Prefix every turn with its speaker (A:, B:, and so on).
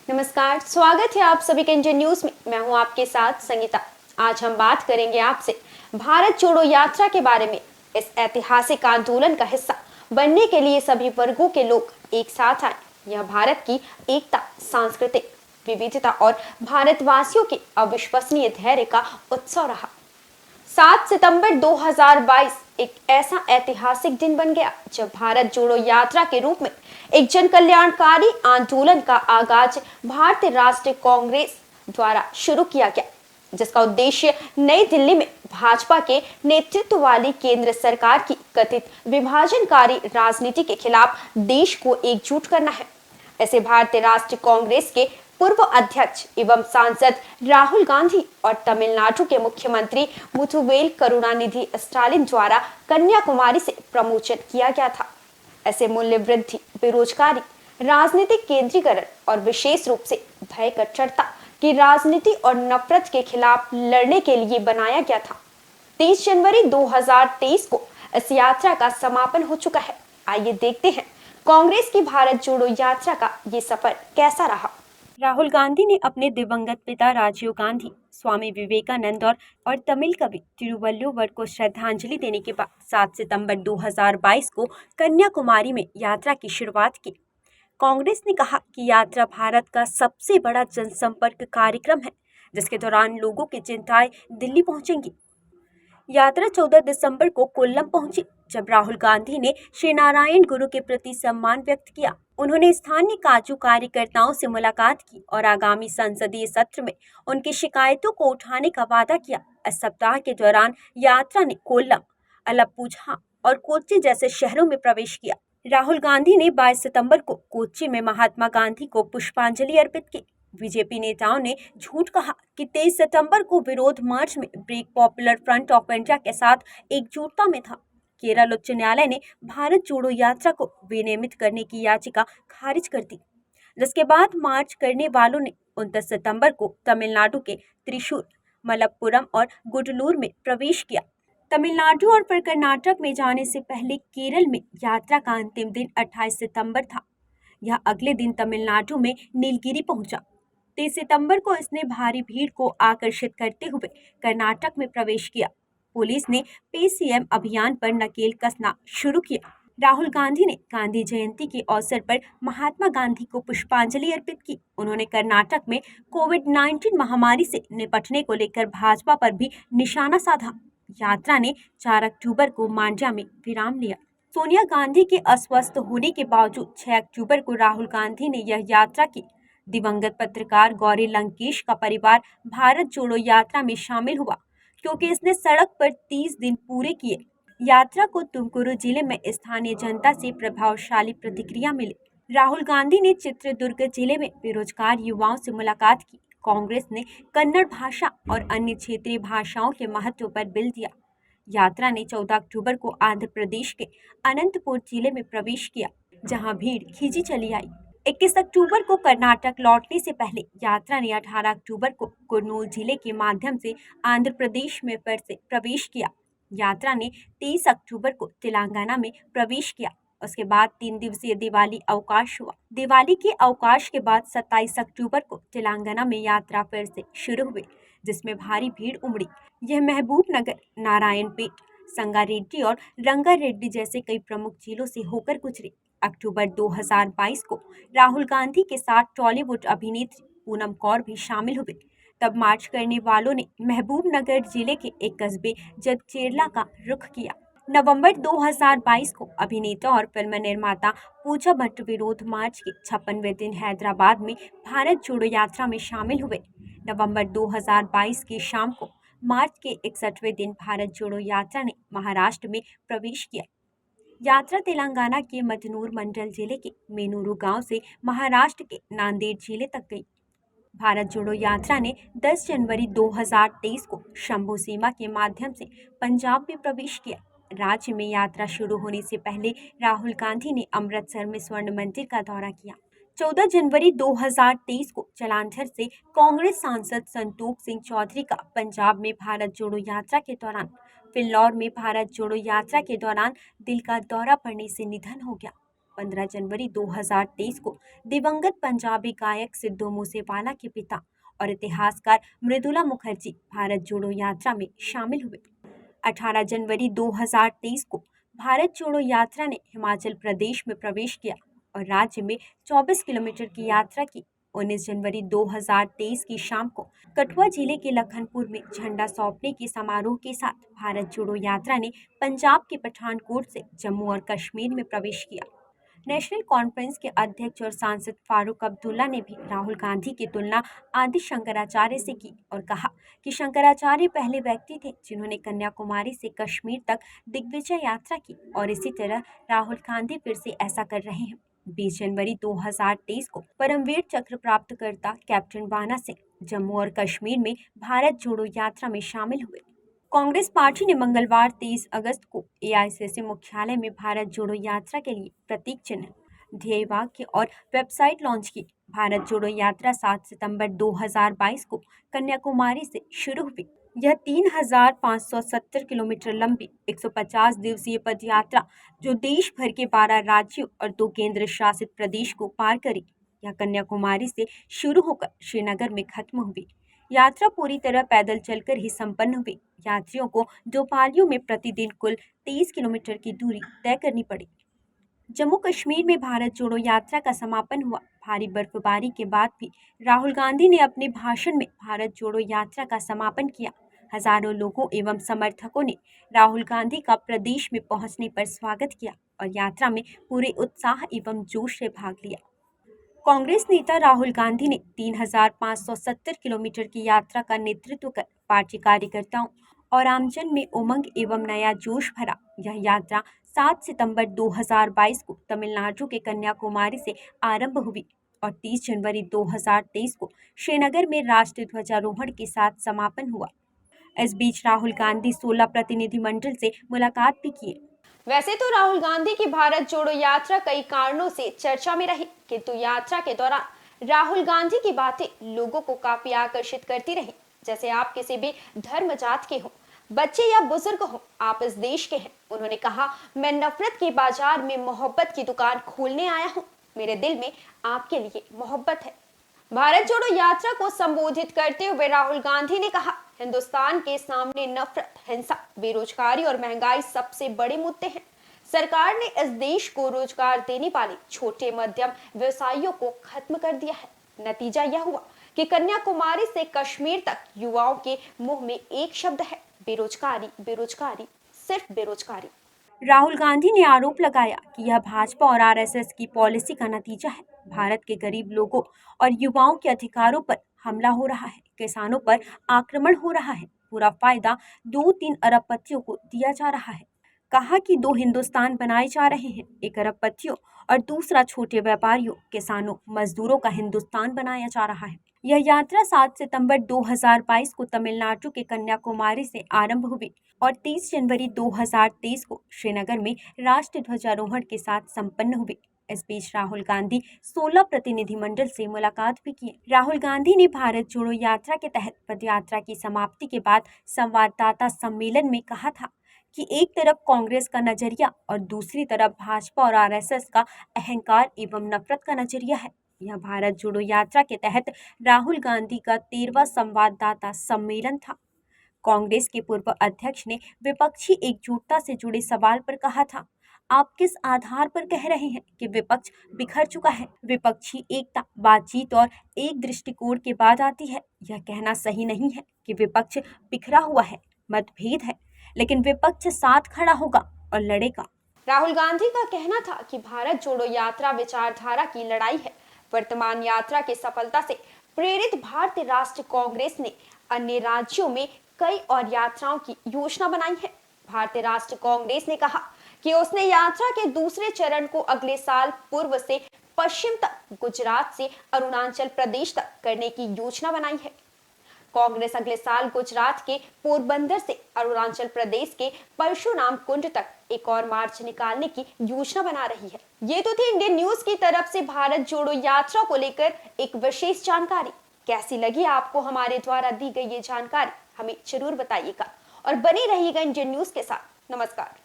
A: नमस्कार, स्वागत है आप सभी के इंडियन न्यूज में। मैं हूं आपके साथ संगीता। आज हम बात करेंगे आपसे भारत जोड़ो यात्रा के बारे में। इस ऐतिहासिक आंदोलन का हिस्सा बनने के लिए सभी वर्गों के लोग एक साथ आए। यह भारत की एकता, सांस्कृतिक विविधता और भारतवासियों के अविश्वसनीय धैर्य का उत्सव रहा। 7 सितंबर 2022 एक ऐसा ऐतिहासिक दिन बन गया जब भारत जोड़ो यात्रा के रूप में एक जन कल्याणकारी आंदोलन का आगाज भारतीय राष्ट्रीय कांग्रेस द्वारा शुरू किया गया, जिसका उद्देश्य नई दिल्ली में भाजपा के नेतृत्व वाली केंद्र सरकार की कथित विभाजनकारी राजनीति के खिलाफ देश को एकजुट करना है। ऐसे भारतीय राष्ट्रीय कांग्रेस के पूर्व अध्यक्ष एवं सांसद राहुल गांधी और तमिलनाडु के मुख्यमंत्री मुथुवेल करुणानिधि स्टालिन द्वारा कन्याकुमारी से प्रमोशन किया गया था। ऐसे मूल्य वृद्धि, बेरोजगारी, राजनीतिक केंद्रीकरण और विशेष रूप से भय कट्टरता की राजनीति और नफरत के खिलाफ लड़ने के लिए बनाया गया था। 30 जनवरी 2023 को इस यात्रा का समापन हो चुका है। आइए देखते हैं कांग्रेस की भारत जोड़ो यात्रा का ये सफर कैसा रहा।
B: राहुल गांधी ने अपने दिवंगत पिता राजीव गांधी, स्वामी विवेकानंद और तमिल कवि तिरुवल्लुवर को श्रद्धांजलि देने के बाद 7 सितंबर 2022 को कन्याकुमारी में यात्रा की शुरुआत की। कांग्रेस ने कहा कि यात्रा भारत का सबसे बड़ा जनसंपर्क कार्यक्रम है, जिसके दौरान लोगों की चिंताएं दिल्ली पहुंचेंगी। यात्रा 14 दिसंबर को कोल्लम पहुंची, जब राहुल गांधी ने श्री नारायण गुरु के प्रति सम्मान व्यक्त किया। उन्होंने स्थानीय काजू कार्यकर्ताओं से मुलाकात की और आगामी संसदीय सत्र में उनकी शिकायतों को उठाने का वादा किया। इस सप्ताह के दौरान यात्रा ने कोल्लम, अलप्पुझा और कोच्चि जैसे शहरों में प्रवेश किया। राहुल गांधी ने 22 सितंबर को कोच्चि में महात्मा गांधी को पुष्पांजलि अर्पित की। बीजेपी नेताओं ने झूठ कहा कि 23 सितंबर को विरोध मार्च में ब्रेक पॉपुलर फ्रंट ऑफ इंडिया के साथ एकजुटता में था। केरल उच्च न्यायालय ने भारत जोड़ो यात्रा को विनियमित करने की याचिका खारिज कर दी, जिसके बाद मार्च करने वालों ने 29 सितंबर को तमिलनाडु के त्रिशूर, मलप्पुरम और गुडलूर में प्रवेश किया। तमिलनाडु और फिर कर्नाटक में जाने से पहले केरल में यात्रा का अंतिम दिन 28 सितंबर था। यह अगले दिन तमिलनाडु में नीलगिरी पहुंचा। 23 सितंबर को इसने भारी भीड़ को आकर्षित करते हुए कर्नाटक में प्रवेश किया। पुलिस ने पेसीएम अभियान पर नकेल कसना शुरू किया। राहुल गांधी ने गांधी जयंती के अवसर पर महात्मा गांधी को पुष्पांजलि अर्पित की। उन्होंने कर्नाटक में कोविड-19 महामारी से निपटने को लेकर भाजपा पर भी निशाना साधा। यात्रा ने 4 अक्टूबर को मांड्या में विराम लिया। सोनिया गांधी के अस्वस्थ होने के बावजूद 6 अक्टूबर को राहुल गांधी ने यह यात्रा की। दिवंगत पत्रकार गौरी लंकेश का परिवार भारत जोड़ो यात्रा में शामिल हुआ, क्योंकि इसने सड़क पर 30 दिन पूरे किए। यात्रा को तुमकुरू जिले में स्थानीय जनता से प्रभावशाली प्रतिक्रिया मिली। राहुल गांधी ने चित्रदुर्ग जिले में बेरोजगार युवाओं से मुलाकात की। कांग्रेस ने कन्नड़ भाषा और अन्य क्षेत्रीय भाषाओं के महत्व पर बल दिया। यात्रा ने 14 अक्टूबर को आंध्र प्रदेश के अनंतपुर जिले में प्रवेश किया, जहां भीड़ खींची चली आई। 21 अक्टूबर को कर्नाटक लौटने से पहले यात्रा ने 18 अक्टूबर को कुर्नूल जिले के माध्यम से आंध्र प्रदेश में फिर से प्रवेश किया। यात्रा ने 23 अक्टूबर को तेलंगाना में प्रवेश किया। उसके बाद 3 दिवसीय दिवाली अवकाश हुआ। दिवाली के अवकाश के बाद 27 अक्टूबर को तेलंगाना में यात्रा फिर से शुरू हुई, जिसमें भारी भीड़ उमड़ी। यह महबूबनगर, नारायणपेट, संगारेड्डी और रंगारेड्डी जैसे कई प्रमुख जिलों से होकर गुजरी। अक्टूबर 2022 को राहुल गांधी के साथ टॉलीवुड अभिनेत्री पूनम कौर भी शामिल हुए। तब मार्च करने वालों ने महबूबनगर जिले के एक कस्बे जगचेरला का रुख किया। नवंबर 2022 को अभिनेता और फिल्म निर्माता पूजा भट्ट विरोध मार्च के 56वें दिन हैदराबाद में भारत जोड़ो यात्रा में शामिल हुए। नवंबर 2022 की शाम को मार्च के 61वें दिन भारत जोड़ो यात्रा ने महाराष्ट्र में प्रवेश किया। यात्रा तेलंगाना के मदनूर मंडल जिले के मेनूरू गांव से महाराष्ट्र के नांदेड़ जिले तक गई। भारत जोड़ो यात्रा ने 10 जनवरी 2023 को शंभू सीमा के माध्यम से पंजाब में प्रवेश किया। राज्य में यात्रा शुरू होने से पहले राहुल गांधी ने अमृतसर में स्वर्ण मंदिर का दौरा किया। 14 जनवरी 2023 को जालंधर से कांग्रेस सांसद संतोख सिंह चौधरी का पंजाब में भारत जोड़ो यात्रा के दौरान फिल्लौर में भारत जोड़ो यात्रा के दौरान दिल का दौरा पड़ने से निधन हो गया। 15 जनवरी 2023 को दिवंगत पंजाबी गायक सिद्धू मूसेवाला के पिता और इतिहासकार मृदुला मुखर्जी भारत जोड़ो यात्रा में शामिल हुए। 18 जनवरी 2023 को भारत जोड़ो यात्रा ने हिमाचल प्रदेश में प्रवेश किया और राज्य में 24 किलोमीटर की यात्रा की। 19 जनवरी 2023 की शाम को कठुआ जिले के लखनपुर में झंडा सौंपने के समारोह के साथ भारत जोड़ो यात्रा ने पंजाब के पठानकोट से जम्मू और कश्मीर में प्रवेश किया। नेशनल कॉन्फ्रेंस के अध्यक्ष और सांसद फारूक अब्दुल्ला ने भी राहुल गांधी की तुलना आदि शंकराचार्य से की और कहा कि शंकराचार्य पहले व्यक्ति थे जिन्होंने कन्याकुमारी से कश्मीर तक दिग्विजय यात्रा की और इसी तरह राहुल गांधी फिर से ऐसा कर रहे हैं। 20 जनवरी 2023 को परमवीर चक्र प्राप्तकर्ता कैप्टन वाना सिंह जम्मू और कश्मीर में भारत जोड़ो यात्रा में शामिल हुए। कांग्रेस पार्टी ने मंगलवार 23 अगस्त को एआईसीसी मुख्यालय में भारत जोड़ो यात्रा के लिए प्रतीक चिन्ह, ध्येय वाक्य और वेबसाइट लॉन्च की। भारत जोड़ो यात्रा 7 सितंबर 2022 को कन्याकुमारी से शुरू हुई। यह 3,570 किलोमीटर लंबी 150 दिवसीय पद यात्रा जो देश भर के 12 राज्यों और 2 केंद्र शासित प्रदेश को पार करी। यह कन्याकुमारी से शुरू होकर श्रीनगर में खत्म हुई। यात्रा पूरी तरह पैदल चलकर ही संपन्न हुई। यात्रियों को 2 पालियों में प्रतिदिन कुल 23 किलोमीटर की दूरी तय करनी पड़ी। जम्मू कश्मीर में भारत जोड़ो यात्रा का समापन हुआ। भारी बर्फबारी के बाद भी राहुल गांधी ने अपने भाषण में भारत जोड़ो यात्रा का समापन किया। हजारों लोगों एवं समर्थकों ने राहुल गांधी का प्रदेश में पहुंचने पर स्वागत किया और यात्रा में पूरे उत्साह एवं जोश से भाग लिया। कांग्रेस नेता राहुल गांधी ने 3,570 किलोमीटर की यात्रा का नेतृत्व कर पार्टी कार्यकर्ताओं और आमजन में उमंग एवं नया जोश भरा। यह यात्रा 7 सितंबर 2022 को तमिलनाडु के कन्याकुमारी से आरंभ हुई और 30 जनवरी 2023 को श्रीनगर में राष्ट्रीय ध्वजारोहण के साथ समापन हुआ। इस बीच राहुल गांधी 16 प्रतिनिधिमंडल से मुलाकात भी किए।
A: वैसे तो राहुल गांधी की भारत जोड़ो यात्रा कई कारणों से चर्चा में रही, किंतु यात्रा के दौरान राहुल गांधी की बातें लोगों को काफी आकर्षित करती रही। जैसे आप किसी भी धर्म जात के हो, बच्चे या बुजुर्ग हो, आप इस देश के हैं। उन्होंने कहा, मैं नफरत के बाजार में मोहब्बत की दुकान खोलने आया हूँ। मेरे दिल में आपके लिए मोहब्बत है। भारत जोड़ो यात्रा को संबोधित करते हुए राहुल गांधी ने कहा, हिंदुस्तान के सामने नफरत, हिंसा, बेरोजगारी और महंगाई सबसे बड़े मुद्दे हैं। सरकार ने इस देश को रोजगार देने वाले छोटे मध्यम व्यवसायियों को खत्म कर दिया है। नतीजा यह हुआ कि कन्याकुमारी से कश्मीर तक युवाओं के मुंह में एक शब्द है, बेरोजगारी, बेरोजगारी, सिर्फ बेरोजगारी।
B: राहुल गांधी ने आरोप लगाया कि यह भाजपा और आरएसएस की पॉलिसी का नतीजा है। भारत के गरीब लोगों और युवाओं के अधिकारों पर हमला हो रहा है, किसानों पर आक्रमण हो रहा है। पूरा फायदा 2-3 अरबपतियों को दिया जा रहा है। कहा कि 2 हिंदुस्तान बनाए जा रहे हैं, एक अरबपतियों और दूसरा छोटे व्यापारियों, किसानों, मजदूरों का हिंदुस्तान बनाया जा रहा है। यह यात्रा 7 सितंबर 2022 को तमिलनाडु के कन्याकुमारी से आरंभ हुई और 30 जनवरी 2023 को श्रीनगर में राष्ट्रीय ध्वजारोहण के साथ संपन्न हुई। इस बीच राहुल गांधी 16 प्रतिनिधिमंडल से मुलाकात भी की। राहुल गांधी ने भारत जोड़ो यात्रा के तहत पदयात्रा की समाप्ति के बाद संवाददाता सम्मेलन में कहा था कि एक तरफ कांग्रेस का नजरिया और दूसरी तरफ भाजपा और आरएसएस का अहंकार एवं नफरत का नजरिया है। यह भारत जोड़ो यात्रा के तहत राहुल गांधी का 13वां संवाददाता सम्मेलन था। कांग्रेस के पूर्व अध्यक्ष ने विपक्षी एकजुटता से जुड़े सवाल पर कहा था, आप किस आधार पर कह रहे हैं कि विपक्ष बिखर चुका है? विपक्षी एकता बातचीत और एक दृष्टिकोण के बाद आती है। यह कहना सही नहीं है कि विपक्ष बिखरा हुआ है, मतभेद है, लेकिन विपक्ष साथ खड़ा होगा और लड़ेगा।
A: राहुल गांधी का कहना था कि भारत जोड़ो यात्रा विचारधारा की लड़ाई है। वर्तमान यात्रा की सफलता से प्रेरित भारतीय राष्ट्रीय कांग्रेस ने अन्य राज्यों में कई और यात्राओं की योजना बनाई है। भारतीय राष्ट्रीय कांग्रेस ने कहा कि उसने यात्रा के दूसरे चरण को अगले साल पूर्व से पश्चिम तक, गुजरात से अरुणाचल प्रदेश तक करने की योजना बनाई है। कांग्रेस अगले साल गुजरात के पोरबंदर से अरुणाचल प्रदेश के परशुराम कुंड तक एक और मार्च निकालने की योजना बना रही है। ये तो थी इंडियन न्यूज की तरफ से भारत जोड़ो यात्रा को लेकर एक विशेष जानकारी। कैसी लगी आपको हमारे द्वारा दी गई ये जानकारी, हमें जरूर बताइएगा और बने रहिएगा इंडियन न्यूज के साथ। नमस्कार।